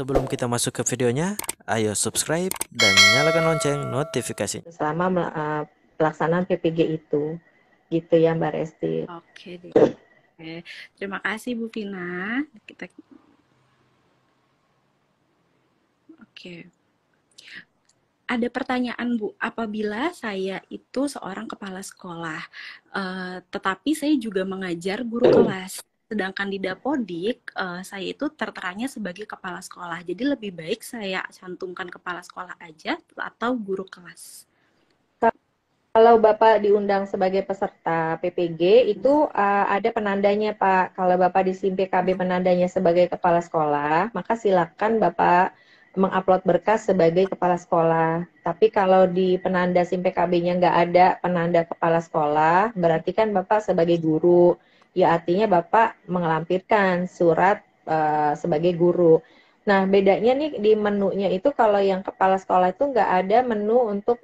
Sebelum kita masuk ke videonya, ayo subscribe dan nyalakan lonceng notifikasi. Selama pelaksanaan PPG itu. Gitu ya Mbak Resti. Oke deh. Oke. Terima kasih Bu Vina. Oke. Ada pertanyaan Bu, apabila saya itu seorang kepala sekolah, tetapi saya juga mengajar guru kelas, sedangkan di Dapodik saya itu terteranya sebagai kepala sekolah, jadi lebih baik saya cantumkan kepala sekolah aja atau guru kelas? Kalau Bapak diundang sebagai peserta PPG itu ada penandanya Pak. Kalau Bapak di SIM PKB penandanya sebagai kepala sekolah, maka silakan Bapak mengupload berkas sebagai kepala sekolah. Tapi kalau di penanda SIM PKB-nya nggak ada penanda kepala sekolah, berarti kan Bapak sebagai guru. Ya artinya Bapak melampirkan surat sebagai guru. Nah, bedanya nih di menunya itu kalau yang kepala sekolah itu nggak ada menu untuk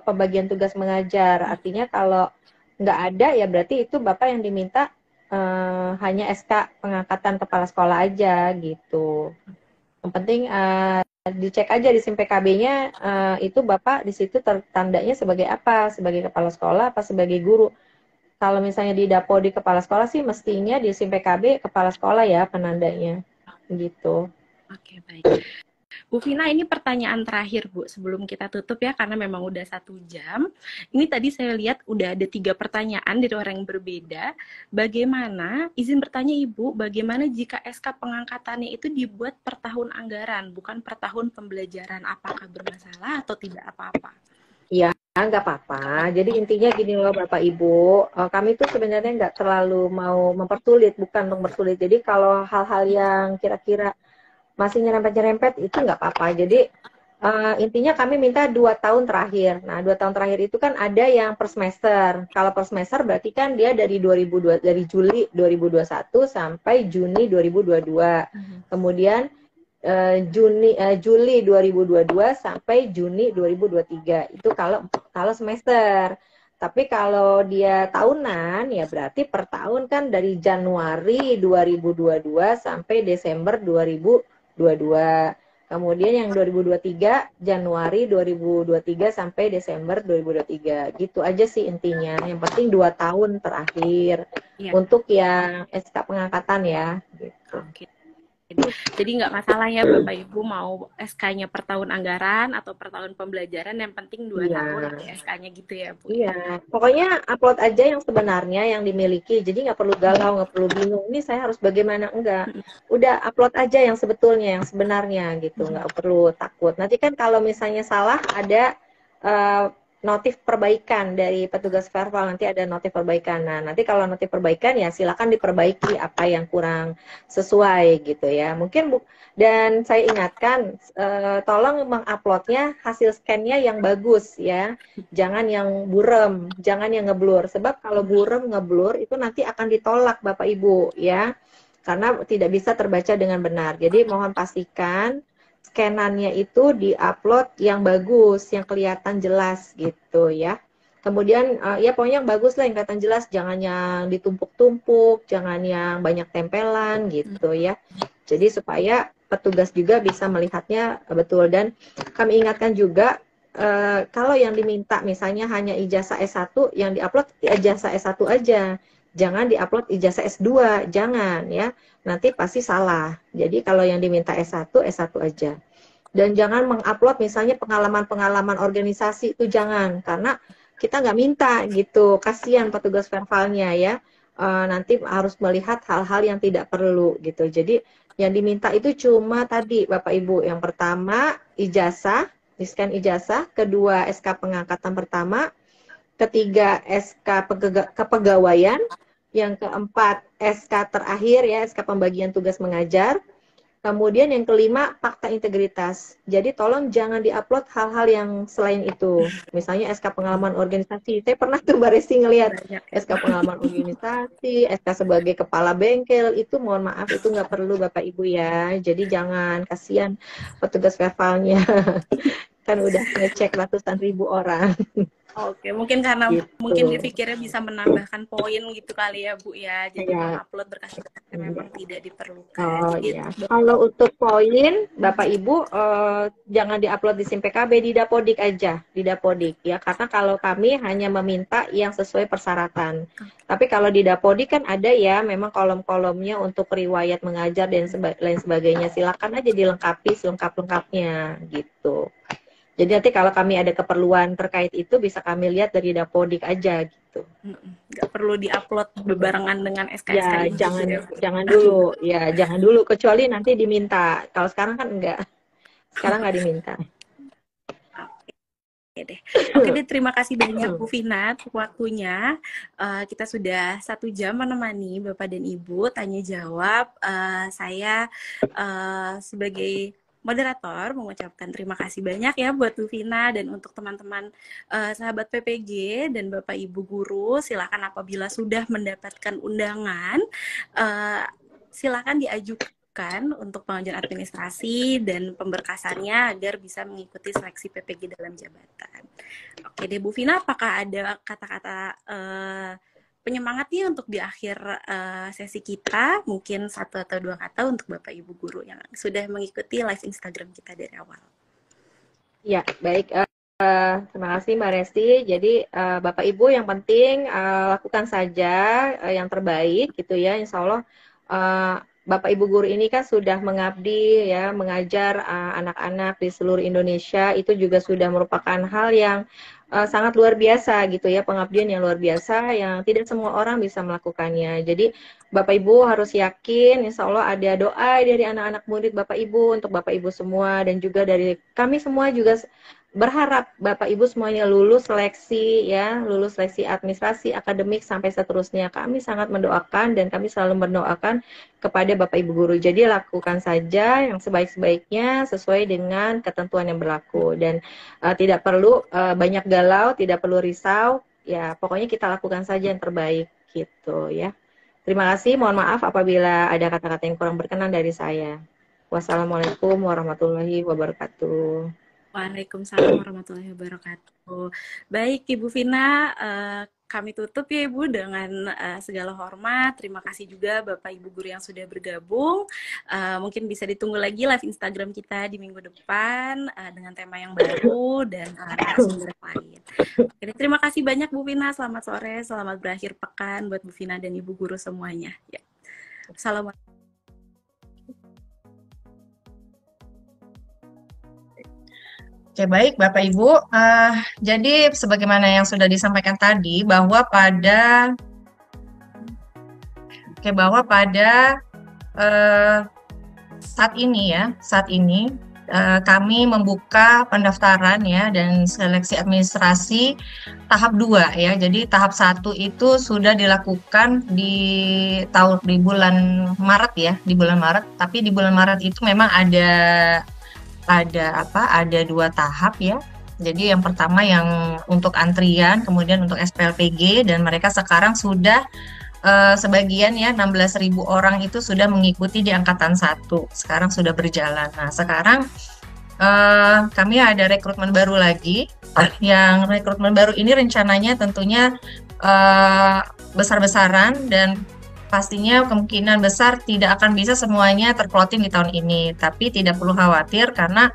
pembagian tugas mengajar. Artinya kalau nggak ada ya berarti itu Bapak yang diminta hanya SK pengangkatan kepala sekolah aja gitu. Yang penting dicek aja di SIM PKB-nya itu Bapak di situ tandanya sebagai apa? Sebagai kepala sekolah apa sebagai guru? Kalau misalnya di Dapo di kepala sekolah sih mestinya di SIM PKB kepala sekolah ya penandanya gitu. Oke, baik. Bu Vina, ini pertanyaan terakhir Bu, sebelum kita tutup ya, karena memang udah 1 jam. Ini tadi saya lihat udah ada 3 pertanyaan dari orang yang berbeda. Bagaimana, izin bertanya Ibu, bagaimana jika SK pengangkatannya itu dibuat per tahun anggaran, bukan per tahun pembelajaran? Apakah bermasalah atau tidak apa-apa? Iya, nggak apa-apa. Jadi intinya gini loh Bapak Ibu, kami tuh sebenarnya nggak terlalu mau mempersulit, bukan mempersulit. Jadi kalau hal-hal yang kira-kira masih nyerempet-nyerempet itu nggak apa-apa. Jadi intinya kami minta 2 tahun terakhir. Nah, 2 tahun terakhir itu kan ada yang per semester. Kalau per semester berarti kan dia dari dari Juli 2021 sampai Juni 2022. Kemudian Juli 2022 sampai Juni 2023. Itu kalau semester. Tapi kalau dia tahunan ya berarti per tahun kan dari Januari 2022 sampai Desember 2022. Kemudian yang 2023 Januari 2023 sampai Desember 2023. Gitu aja sih intinya. Yang penting 2 tahun terakhir Iya. untuk yang SK pengangkatan ya gitu. Oke. Jadi nggak masalah ya Bapak Ibu mau SK-nya per tahun anggaran atau per tahun pembelajaran, yang penting 2 tahun ada SK-nya gitu ya Bu? Iya, pokoknya upload aja yang sebenarnya yang dimiliki, jadi nggak perlu galau, nggak perlu bingung, ini saya harus bagaimana, enggak. Udah upload aja yang sebetulnya, yang sebenarnya gitu, nggak perlu takut. Nanti kan kalau misalnya salah ada notif perbaikan dari petugas verbal, nanti ada notif perbaikan. Nah, nanti kalau notif perbaikan ya silakan diperbaiki apa yang kurang sesuai gitu ya. Mungkin dan saya ingatkan, tolong menguploadnya hasil scan-nya yang bagus ya. Jangan yang burem, jangan yang ngeblur. Sebab kalau burem ngeblur itu nanti akan ditolak Bapak Ibu ya. Karena tidak bisa terbaca dengan benar. Jadi mohon pastikan scanannya itu diupload yang bagus, yang kelihatan jelas gitu ya. Kemudian ya pokoknya yang bagus lah, yang kelihatan jelas, jangan yang ditumpuk-tumpuk, jangan yang banyak tempelan gitu ya. Jadi supaya petugas juga bisa melihatnya betul. Dan kami ingatkan juga kalau yang diminta misalnya hanya ijazah S1, yang diupload ijazah S1 aja. Jangan diupload ijazah S2, jangan ya. Nanti pasti salah. Jadi kalau yang diminta S1, S1 aja. Dan jangan mengupload misalnya pengalaman-pengalaman organisasi, itu jangan. Karena kita nggak minta gitu. Kasihan petugas verbalnya ya. Nanti harus melihat hal-hal yang tidak perlu gitu. Jadi yang diminta itu cuma tadi Bapak Ibu. Yang pertama ijazah, di-scan ijazah. Kedua SK pengangkatan pertama. Ketiga SK kepegawaian. Yang keempat SK terakhir ya, SK pembagian tugas mengajar. Kemudian yang kelima fakta integritas. Jadi tolong jangan diupload hal-hal yang selain itu. Misalnya SK pengalaman organisasi. Saya pernah tuh Mbak Resti ngelihat SK pengalaman organisasi, SK sebagai kepala bengkel, itu mohon maaf itu nggak perlu Bapak Ibu ya. Jadi jangan, kasihan petugas verbalnya. Kan udah ngecek ratusan ribu orang. Oke, mungkin karena gitu. mungkin dipikirnya bisa menambahkan poin gitu kali ya Bu ya. Jadi Ya. mengupload berkas-berkas yang memang tidak diperlukan. Oh Jadi iya. Kalau untuk poin, Bapak Ibu jangan diupload di SIM PKB, di Dapodik aja, di Dapodik ya. Karena kalau kami hanya meminta yang sesuai persyaratan. Tapi kalau di Dapodik kan ada ya, memang kolom-kolomnya untuk riwayat mengajar dan lain sebagainya. Silakan aja dilengkapi selengkap-lengkapnya gitu. Jadi nanti kalau kami ada keperluan terkait itu bisa kami lihat dari Dapodik aja gitu. nggak perlu diupload bebarengan dengan SKSK Ya, ini jangan gitu ya, Bu. jangan dulu. Ya, jangan dulu kecuali nanti diminta. Kalau sekarang kan enggak. Sekarang nggak diminta. Oke deh. Oke deh, terima kasih banyak Bu Vina untuk waktunya. Kita sudah 1 jam menemani Bapak dan Ibu tanya jawab. Saya sebagai moderator mengucapkan terima kasih banyak ya buat Bu Vina dan untuk teman-teman sahabat PPG dan Bapak Ibu guru, silakan apabila sudah mendapatkan undangan, silakan diajukan untuk pengajuan administrasi dan pemberkasannya agar bisa mengikuti seleksi PPG dalam jabatan. Oke deh Bu Vina, apakah ada kata-kata penyemangat nih untuk di akhir sesi kita, mungkin 1 atau 2 kata untuk Bapak Ibu guru yang sudah mengikuti live Instagram kita dari awal. Ya, baik. Terima kasih Mbak Resti. Jadi Bapak Ibu yang penting lakukan saja yang terbaik gitu ya. Insya Allah Bapak Ibu guru ini kan sudah mengabdi ya, mengajar anak-anak di seluruh Indonesia. Itu juga sudah merupakan hal yang sangat luar biasa gitu ya, pengabdian yang luar biasa yang tidak semua orang bisa melakukannya. Jadi Bapak Ibu harus yakin, insya Allah ada doa dari anak-anak murid Bapak Ibu untuk Bapak Ibu semua dan juga dari kami semua juga berharap Bapak Ibu semuanya lulus seleksi ya, lulus seleksi administrasi, akademik sampai seterusnya. Kami sangat mendoakan dan kami selalu mendoakan kepada Bapak Ibu guru. Jadi lakukan saja yang sebaik-baiknya sesuai dengan ketentuan yang berlaku dan tidak perlu banyak galau, tidak perlu risau. Ya, pokoknya kita lakukan saja yang terbaik gitu ya. Terima kasih, mohon maaf apabila ada kata-kata yang kurang berkenan dari saya. Wassalamualaikum warahmatullahi wabarakatuh. Waalaikumsalam warahmatullahi wabarakatuh. Baik Ibu Vina, kami tutup ya Ibu dengan segala hormat. Terima kasih juga Bapak Ibu guru yang sudah bergabung. Mungkin bisa ditunggu lagi live Instagram kita di minggu depan dengan tema yang baru dan narasumber lain. Oke, terima kasih banyak Bu Vina. Selamat sore, selamat berakhir pekan buat Bu Vina dan Ibu guru semuanya. Ya. Assalamualaikum. Oke, baik Bapak Ibu. Jadi sebagaimana yang sudah disampaikan tadi bahwa pada saat ini kami membuka pendaftaran ya dan seleksi administrasi tahap 2 ya. Jadi tahap 1 itu sudah dilakukan di bulan Maret ya, di bulan Maret. Tapi di bulan Maret itu memang ada 2 tahap ya. Jadi yang pertama yang untuk antrian, kemudian untuk SPLPG, dan mereka sekarang sudah sebagian ya 16.000 orang itu sudah mengikuti di angkatan 1. Sekarang sudah berjalan. Nah, sekarang kami ada rekrutmen baru lagi. Yang rekrutmen baru ini rencananya tentunya besar-besaran dan pastinya kemungkinan besar tidak akan bisa semuanya terploting di tahun ini, tapi tidak perlu khawatir karena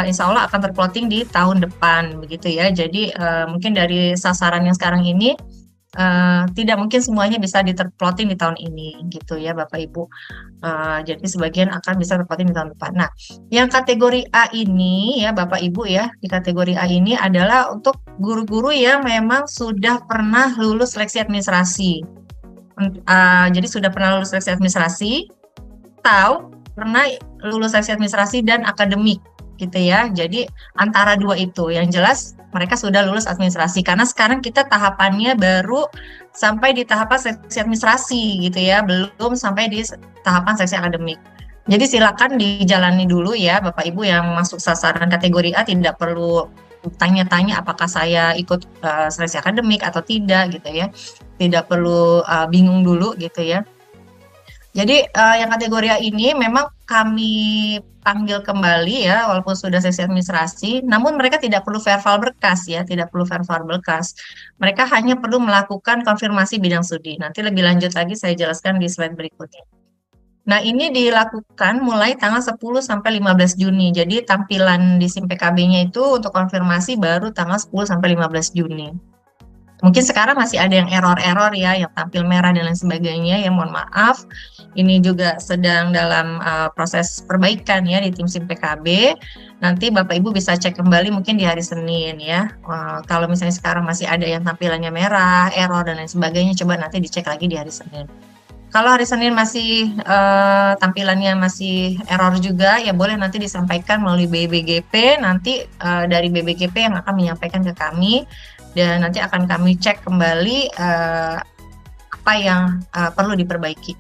insya Allah akan terploting di tahun depan begitu ya. Jadi mungkin dari sasaran yang sekarang ini tidak mungkin semuanya bisa diterploting di tahun ini gitu ya Bapak Ibu. Jadi sebagian akan bisa terploting di tahun depan. Nah, yang kategori A ini ya Bapak Ibu ya, di kategori A ini adalah untuk guru-guru yang memang sudah pernah lulus seleksi administrasi. Jadi sudah pernah lulus seleksi administrasi, atau pernah lulus seleksi administrasi dan akademik gitu ya. Jadi antara 2 itu, yang jelas mereka sudah lulus administrasi karena sekarang kita tahapannya baru sampai di tahapan seleksi administrasi gitu ya, belum sampai di tahapan seleksi akademik. Jadi silakan dijalani dulu ya Bapak Ibu yang masuk sasaran kategori A, tidak perlu tanya-tanya apakah saya ikut seleksi akademik atau tidak gitu ya. Tidak perlu bingung dulu gitu ya. Jadi yang kategori A ini memang kami dipanggil kembali ya, walaupun sudah sesi administrasi, namun mereka tidak perlu verbal berkas ya, tidak perlu verbal berkas. Mereka hanya perlu melakukan konfirmasi bidang studi. Nanti lebih lanjut lagi saya jelaskan di slide berikutnya. Nah, ini dilakukan mulai tanggal 10 sampai 15 Juni. Jadi tampilan di SIM PKB-nya itu untuk konfirmasi baru tanggal 10 sampai 15 Juni. Mungkin sekarang masih ada yang error-error ya, yang tampil merah dan lain sebagainya, ya mohon maaf. Ini juga sedang dalam proses perbaikan ya di tim SIM PKB. Nanti Bapak Ibu bisa cek kembali mungkin di hari Senin ya. Kalau misalnya sekarang masih ada yang tampilannya merah, error dan lain sebagainya, coba nanti dicek lagi di hari Senin. Kalau hari Senin masih tampilannya masih error juga, ya boleh nanti disampaikan melalui BBGP, nanti dari BBGP yang akan menyampaikan ke kami, dan nanti akan kami cek kembali apa yang perlu diperbaiki.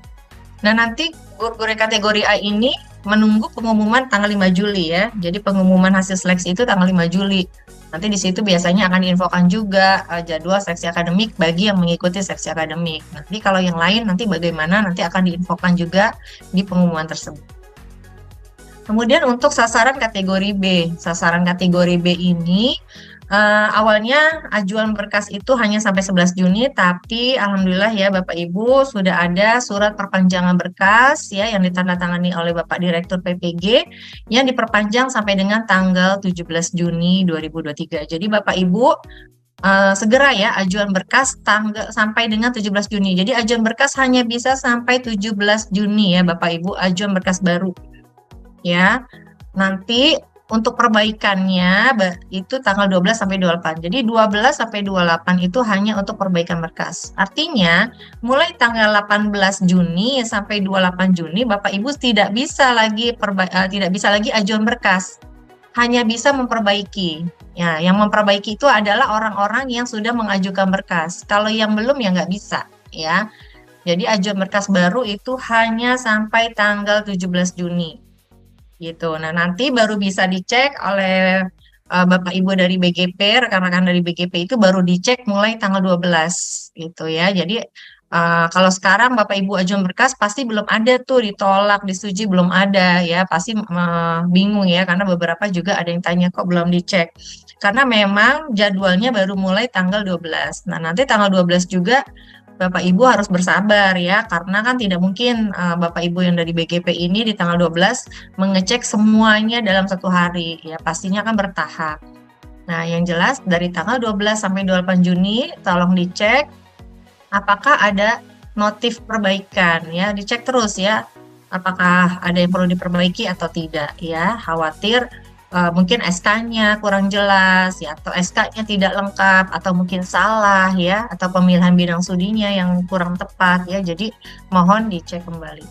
Nah, nanti guru-guru kategori A ini menunggu pengumuman tanggal 5 Juli ya, jadi pengumuman hasil seleksi itu tanggal 5 Juli. Nanti di situ biasanya akan diinfokan juga jadwal seleksi akademik bagi yang mengikuti seleksi akademik. Nanti kalau yang lain nanti bagaimana nanti akan diinfokan juga di pengumuman tersebut. Kemudian untuk sasaran kategori B. Sasaran kategori B ini awalnya ajuan berkas itu hanya sampai 11 Juni, tapi alhamdulillah ya Bapak Ibu sudah ada surat perpanjangan berkas ya yang ditandatangani oleh Bapak Direktur PPG yang diperpanjang sampai dengan tanggal 17 Juni 2023. Jadi Bapak Ibu segera ya ajuan berkas sampai dengan 17 Juni. Jadi ajuan berkas hanya bisa sampai 17 Juni ya Bapak Ibu, ajuan berkas baru. Ya. Nanti untuk perbaikannya itu tanggal 12 sampai 28. Jadi 12 sampai 28 itu hanya untuk perbaikan berkas. Artinya mulai tanggal 18 Juni sampai 28 Juni Bapak Ibu tidak bisa lagi ajuan berkas. Hanya bisa memperbaiki. Ya, yang memperbaiki itu adalah orang-orang yang sudah mengajukan berkas. Kalau yang belum ya nggak bisa, ya. Jadi ajuan berkas baru itu hanya sampai tanggal 17 Juni. Gitu. Nah, nanti baru bisa dicek oleh Bapak Ibu dari BGP, rekan-rekan dari BGP itu baru dicek mulai tanggal 12 gitu ya. Jadi kalau sekarang Bapak Ibu ajuan berkas pasti belum ada tuh ditolak, disetujui belum ada ya. Pasti bingung ya karena beberapa juga ada yang tanya kok belum dicek. Karena memang jadwalnya baru mulai tanggal 12. Nah, nanti tanggal 12 juga Bapak Ibu harus bersabar ya, karena kan tidak mungkin Bapak Ibu yang dari BGP ini di tanggal 12 mengecek semuanya dalam satu hari, ya pastinya akan bertahap. Nah, yang jelas dari tanggal 12 sampai 28 Juni, tolong dicek apakah ada notif perbaikan, ya dicek terus ya, apakah ada yang perlu diperbaiki atau tidak ya, khawatir mungkin SK-nya kurang jelas ya, atau SK-nya tidak lengkap, atau mungkin salah ya, atau pemilihan bidang studinya yang kurang tepat ya, jadi mohon dicek kembali.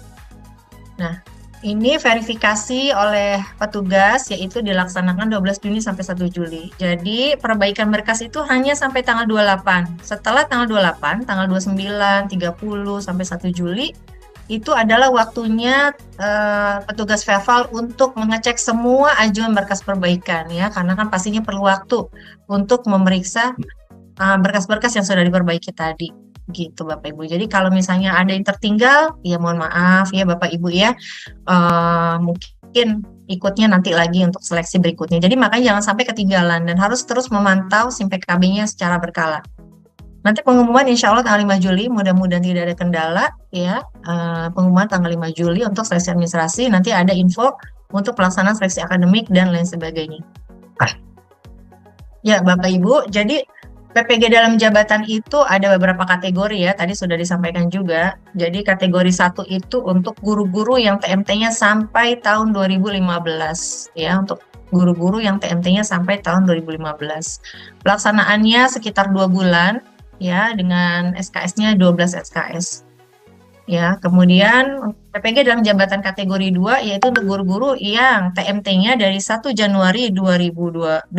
Nah, ini verifikasi oleh petugas yaitu dilaksanakan 12 Juni sampai 1 Juli. Jadi perbaikan berkas itu hanya sampai tanggal 28. Setelah tanggal 28, tanggal 29, 30 sampai 1 Juli itu adalah waktunya petugas verbal untuk mengecek semua ajuan berkas perbaikan ya, karena kan pastinya perlu waktu untuk memeriksa berkas-berkas yang sudah diperbaiki tadi gitu Bapak Ibu. Jadi kalau misalnya ada yang tertinggal ya mohon maaf ya Bapak Ibu ya, mungkin ikutnya nanti lagi untuk seleksi berikutnya. Jadi makanya jangan sampai ketinggalan dan harus terus memantau SIM PKB-nya secara berkala. Nanti pengumuman insya Allah tanggal 5 Juli, mudah-mudahan tidak ada kendala ya, pengumuman tanggal 5 Juli untuk seleksi administrasi, nanti ada info untuk pelaksanaan seleksi akademik dan lain sebagainya. Ya Bapak Ibu, jadi PPG dalam jabatan itu ada beberapa kategori ya, tadi sudah disampaikan juga. Jadi kategori 1 itu untuk guru-guru yang TMT-nya sampai tahun 2015 ya, untuk guru-guru yang TMT-nya sampai tahun 2015. Pelaksanaannya sekitar 2 bulan. Ya, dengan SKS-nya 12 SKS. Ya, kemudian PPG dalam jabatan kategori 2 yaitu untuk guru-guru yang TMT-nya dari 1 Januari 2016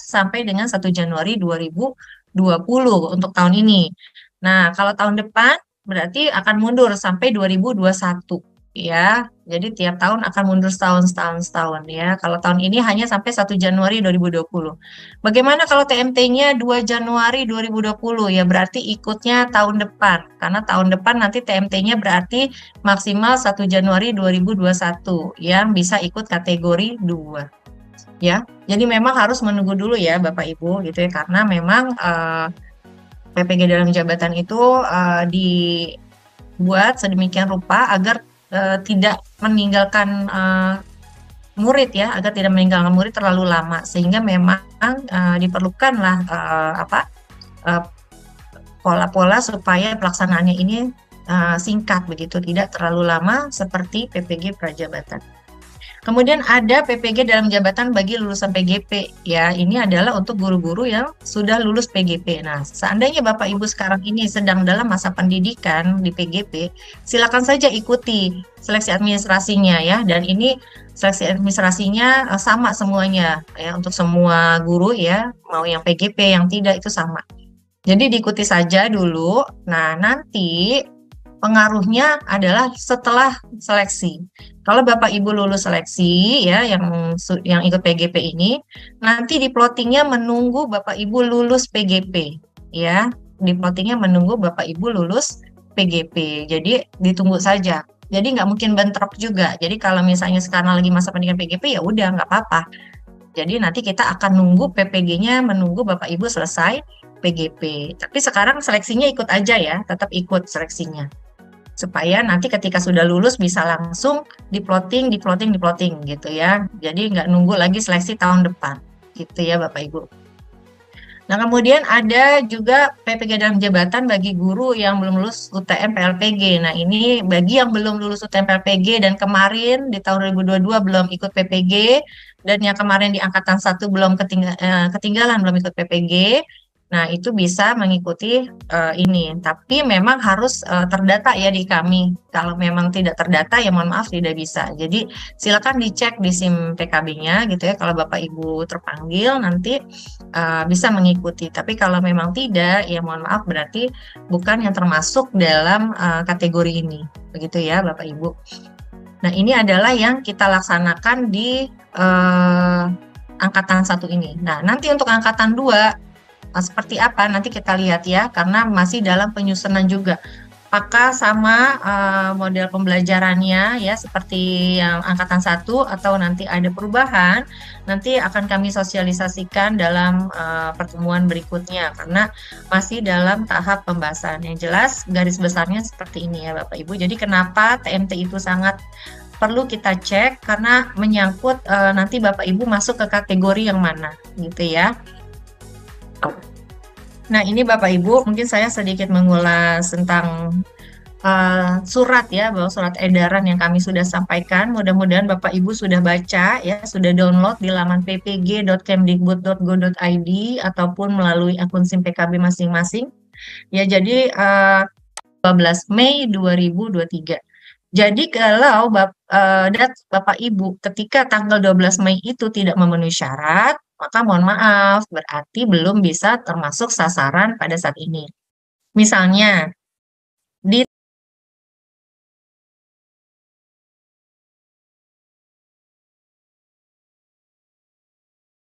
sampai dengan 1 Januari 2020 untuk tahun ini. Nah, kalau tahun depan berarti akan mundur sampai 2021. ya. Jadi tiap tahun akan mundur setahun ya. Kalau tahun ini hanya sampai 1 Januari 2020. Bagaimana kalau TMT-nya 2 Januari 2020? Ya berarti ikutnya tahun depan. Karena tahun depan nanti TMT-nya berarti maksimal 1 Januari 2021 yang bisa ikut kategori 2. Ya. Jadi memang harus menunggu dulu ya Bapak Ibu gitu ya, karena memang PPG dalam jabatan itu dibuat sedemikian rupa agar tidak meninggalkan murid ya, agar tidak meninggalkan murid terlalu lama, sehingga memang diperlukanlah pola-pola supaya pelaksanaannya ini singkat begitu, tidak terlalu lama seperti PPG prajabatan. Kemudian ada PPG dalam jabatan bagi lulusan PGP ya. Ini adalah untuk guru-guru yang sudah lulus PGP. Nah, seandainya Bapak Ibu sekarang ini sedang dalam masa pendidikan di PGP, silakan saja ikuti seleksi administrasinya ya. Dan ini seleksi administrasinya sama semuanya ya, untuk semua guru ya, mau yang PGP yang tidak itu sama. Jadi diikuti saja dulu. Nah, nanti pengaruhnya adalah setelah seleksi. Kalau Bapak Ibu lulus seleksi ya, yang ikut PGP ini, nanti di plottingnya menunggu Bapak Ibu lulus PGP ya. Di plottingnya menunggu Bapak Ibu lulus PGP. Jadi ditunggu saja. Jadi nggak mungkin bentrok juga. Jadi kalau misalnya sekarang lagi masa pendidikan PGP ya udah nggak apa-apa. Jadi nanti kita akan nunggu PPG-nya menunggu Bapak Ibu selesai PGP. Tapi sekarang seleksinya ikut aja ya, tetap ikut seleksinya. Supaya nanti ketika sudah lulus bisa langsung diplotting gitu ya. Jadi nggak nunggu lagi seleksi tahun depan gitu ya Bapak Ibu. Nah kemudian ada juga PPG dalam jabatan bagi guru yang belum lulus UTM PLPG. Nah ini bagi yang belum lulus UTM PLPG dan kemarin di tahun 2022 belum ikut PPG, dan yang kemarin di angkatan 1 belum ketinggalan belum ikut PPG. Nah, itu bisa mengikuti ini. Tapi memang harus terdata ya di kami. Kalau memang tidak terdata ya mohon maaf tidak bisa. Jadi silakan dicek di SIM PKB-nya gitu ya. Kalau Bapak Ibu terpanggil nanti bisa mengikuti. Tapi kalau memang tidak ya mohon maaf berarti bukan yang termasuk dalam kategori ini. Begitu ya Bapak Ibu. Nah, ini adalah yang kita laksanakan di angkatan 1 ini. Nah, nanti untuk angkatan 2 seperti apa nanti kita lihat ya, karena masih dalam penyusunan juga. Apakah sama model pembelajarannya ya seperti yang angkatan 1 atau nanti ada perubahan, nanti akan kami sosialisasikan dalam pertemuan berikutnya karena masih dalam tahap pembahasan. Yang jelas garis besarnya seperti ini ya Bapak Ibu. Jadi kenapa TMT itu sangat perlu kita cek karena menyangkut nanti Bapak Ibu masuk ke kategori yang mana gitu ya. Nah ini Bapak Ibu mungkin saya sedikit mengulas tentang surat ya, bahwa surat edaran yang kami sudah sampaikan. Mudah-mudahan Bapak Ibu sudah baca ya, sudah download di laman ppg.kemdikbud.go.id ataupun melalui akun SIM PKB masing-masing. Ya jadi 12 Mei 2023. Jadi kalau Bapak Ibu ketika tanggal 12 Mei itu tidak memenuhi syarat, maka mohon maaf, berarti belum bisa termasuk sasaran pada saat ini. Misalnya, di